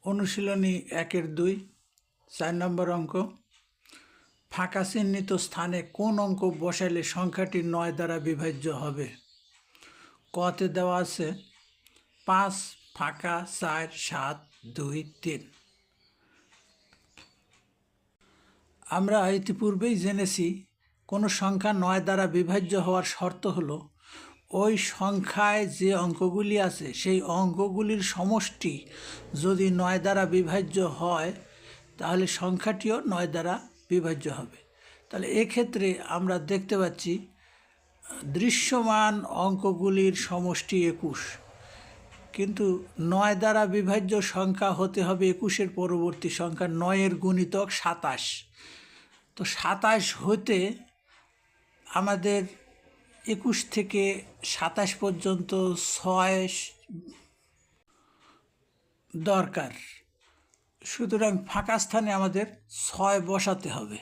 অনুশীলনী 1-2 4 নম্বর অঙ্ক। ফাঁকা চিহ্নিত স্থানে কোন অঙ্ক বসাইলে সংখ্যাটি 9 দ্বারা বিভাজ্য হবে? কতে দেওয়া আছে 5 ফাঁকা 4 7 2 3। আমরা ইতিপূর্বেই জেনেছি কোনো সংখ্যা 9 দ্বারা বিভাজ্য হওয়ার শর্ত হলো ওই সংখ্যায় যে অঙ্কগুলি আছে সেই অঙ্কগুলির সমষ্টি যদি 9 দ্বারা বিভাজ্য হয় তাহলে সংখ্যাটিও 9 দ্বারা বিভাজ্য হবে। তাহলে এক্ষেত্রে আমরা দেখতে পাচ্ছি দৃশ্যমান অঙ্কগুলির সমষ্টি 21, কিন্তু 9 দ্বারা বিভাজ্য সংখ্যা হতে হবে 21-এর পরবর্তী সংখ্যা 9-এর গুণিতক 27। তো 27 হতে আমাদের 21 থেকে 27 পর্যন্ত 6 দরকার। সুতরাং ফাঁকা স্থানে আমাদের 6 বসাতে হবে,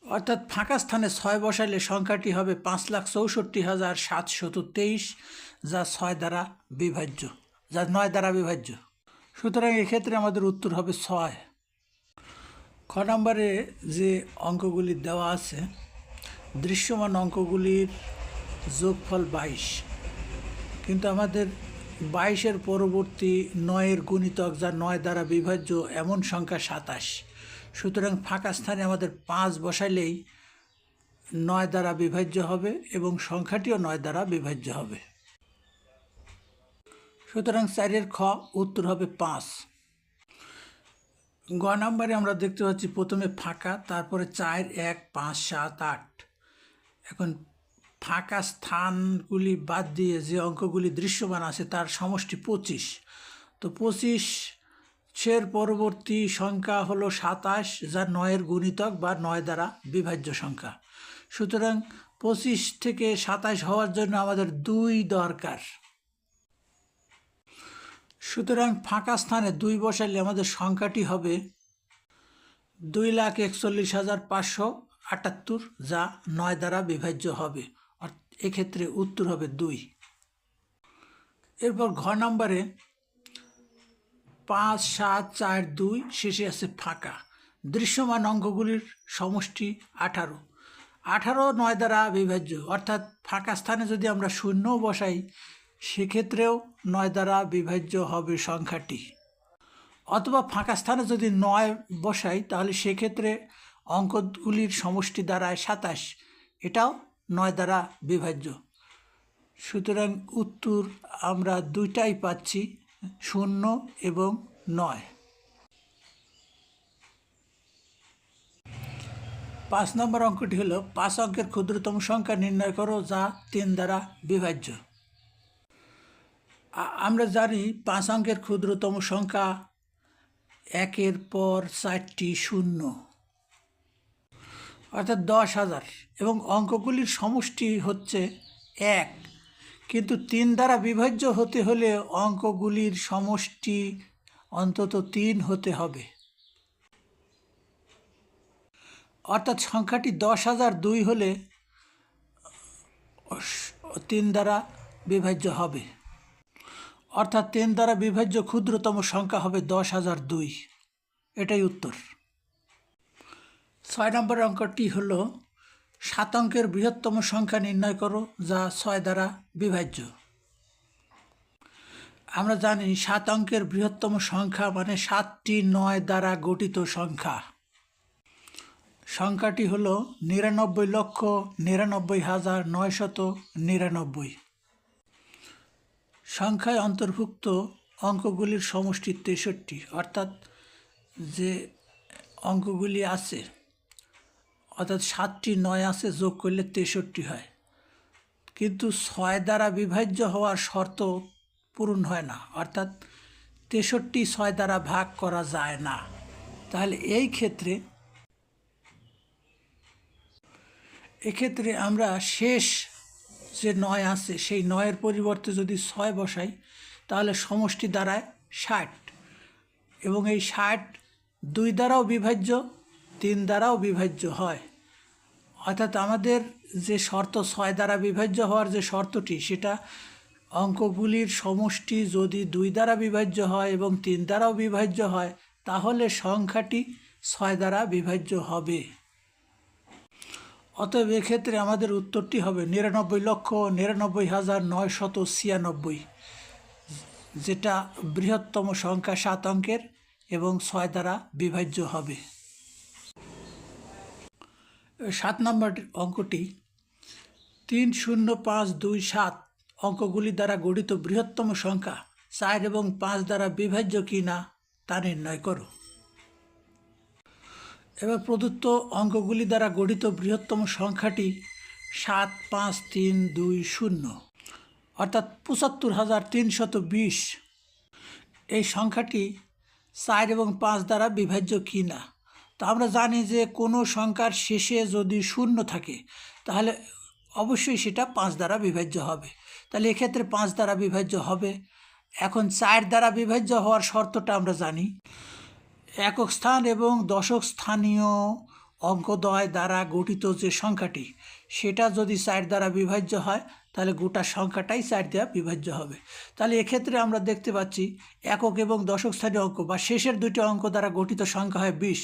অর্থাৎ ফাঁকা স্থানে 6 বসাইলে সংখ্যাটি হবে 5,64,723, যা 6 দ্বারা বিভাজ্য, যা 9 দ্বারা বিভাজ্য। সুতরাং এক্ষেত্রে আমাদের উত্তর হবে 6। খ নম্বরে যে অঙ্কগুলি দেওয়া আছে, দৃশ্যমান অঙ্কগুলির যোগফল 22, কিন্তু আমাদের 22-এর পরবর্তী 9-এর গুণিতক যা 9 দ্বারা বিভাজ্য এমন সংখ্যা 27। সুতরাং ফাঁকা স্থানে আমাদের 5 বসাইলেই 9 দ্বারা বিভাজ্য হবে এবং সংখ্যাটিও 9 দ্বারা বিভাজ্য হবে। সুতরাং 4-এর খ উত্তর হবে 5। গ নম্বরে আমরা দেখতে পাচ্ছি প্রথমে ফাঁকা, তারপরে 4 1 5 7 8। এখন ফাঁকা স্থানগুলি বাদ দিয়ে যে অঙ্কগুলি দৃশ্যমান আছে তার সমষ্টি 25। তো 25-এর পরবর্তী সংখ্যা হলো 27, যা 9-এর গুণিতক বা 9 দ্বারা বিভাজ্য সংখ্যা। সুতরাং 25 থেকে 27 হওয়ার জন্য আমাদের 2 দরকার। সুতরাং ফাঁকা স্থানে 2 বসাইলে আমাদের সংখ্যাটি হবে 2,41,578, যা 9 দ্বারা বিভাজ্য হবে। এক্ষেত্রে উত্তর হবে 2। এরপর ঘ নম্বরে 5 7 4 2, শেষে আছে ফাঁকা। দৃশ্যমান অঙ্কগুলির সমষ্টি 18। 18 9 দ্বারা বিভাজ্য, অর্থাৎ ফাঁকা স্থানে যদি আমরা 0 বসাই সেক্ষেত্রেও 9 দ্বারা বিভাজ্য হবে সংখ্যাটি, অথবা ফাঁকা স্থানে যদি 9 বসাই তাহলে সেক্ষেত্রে অঙ্কগুলির সমষ্টি দাঁড়ায় 27, এটাও 9 দ্বারা বিভাজ্য। সুতরাং উত্তর আমরা 2টাই পাচ্ছি, 0 এবং 9। 5 নম্বর অঙ্কটি হলো 5 অঙ্কের ক্ষুদ্রতম সংখ্যা নির্ণয় করো যা 3 দ্বারা বিভাজ্য। আমরা জানি 5 অঙ্কের ক্ষুদ্রতম সংখ্যা 1-এর পর 4টি 0, অর্থাৎ 10,000, এবং অঙ্কগুলির সমষ্টি হচ্ছে 1, কিন্তু 3 দ্বারা বিভাজ্য হতে হলে অঙ্কগুলির সমষ্টি অন্তত 3 হতে হবে, অর্থাৎ সংখ্যাটি 10,002 হলে 3 দ্বারা বিভাজ্য হবে, অর্থাৎ 3 দ্বারা বিভাজ্য ক্ষুদ্রতম সংখ্যা হবে 10,002। এটাই উত্তর। 6 নম্বর অঙ্কটি হলো 7 অঙ্কের বৃহত্তম সংখ্যা নির্ণয় করো যা 6 দ্বারা বিভাজ্য। আমরা জানি 7 অঙ্কের বৃহত্তম সংখ্যা মানে 7টি 9 দ্বারা গঠিত সংখ্যা। সংখ্যাটি হলো 99,99,999। সংখ্যায় অন্তর্ভুক্ত অঙ্কগুলির সমষ্টি 63, অর্থাৎ যে অঙ্কগুলি আছে, অর্থাৎ 7টি 9 আছে, যোগ করলে 63 হয়, কিন্তু 6 দ্বারা বিভাজ্য হওয়ার শর্ত পূরণ হয় না, অর্থাৎ 63 6 দ্বারা ভাগ করা যায় না। তাহলে এক্ষেত্রে আমরা শেষ যে 9 আছে সেই 9-এর পরিবর্তে যদি 6 বসাই তাহলে সমষ্টি দাঁড়ায় 60, এবং এই 60 2 দ্বারাও বিভাজ্য, 3 দ্বারাও বিভাজ্য হয়। অর্থাৎ আমাদের যে শর্ত 6 দ্বারা বিভাজ্য হওয়ার যে শর্তটি সেটা অঙ্কগুলির সমষ্টি যদি 2 দ্বারা বিভাজ্য হয় এবং 3 দ্বারাও বিভাজ্য হয় তাহলে সংখ্যাটি 6 দ্বারা বিভাজ্য হবে। অতএব এক্ষেত্রে আমাদের উত্তরটি হবে 99,99,996, যেটা বৃহত্তম সংখ্যা 7 অঙ্কের এবং 6 দ্বারা বিভাজ্য হবে। 7 নম্বর অঙ্কটি 30527 অঙ্কগুলি দ্বারা গঠিত বৃহত্তম সংখ্যা 4 এবং 5 দ্বারা বিভাজ্য কি না তা নির্ণয় করো। এবার প্রদত্ত অঙ্কগুলি দ্বারা গঠিত বৃহত্তম সংখ্যাটি 75320, অর্থাৎ 75,320। এই সংখ্যাটি 4 এবং 5 দ্বারা বিভাজ্য কি না। তো আমরা জানি যে কোনো সংখ্যার শেষে যদি 0 থাকে তাহলে অবশ্যই সেটা 5 দ্বারা বিভাজ্য হবে। তাহলে এক্ষেত্রে 5 দ্বারা বিভাজ্য হবে। এখন 4 দ্বারা বিভাজ্য হওয়ার শর্তটা আমরা জানি। একক স্থান এবং দশক স্থানীয় অঙ্কদ্বয় দ্বারা গঠিত যে সংখ্যাটি সেটা যদি 4 দ্বারা বিভাজ্য হয় তাহলে গোটা সংখ্যাটাই 4 দ্বারা বিভাজ্য হবে। তাহলে এক্ষেত্রে আমরা দেখতে পাচ্ছি একক এবং দশক স্থানীয় অঙ্ক বা শেষের দুটি অঙ্ক দ্বারা গঠিত সংখ্যা হয় 20,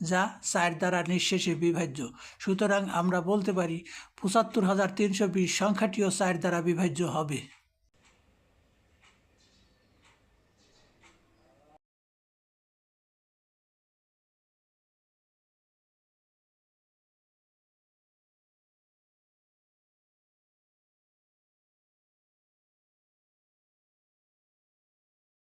যা 4 দ্বারা নিঃশেষে বিভাজ্য। সুতরাং আমরা বলতে পারি 75,320 সংখ্যাটিও 4 দ্বারা বিভাজ্য হবে।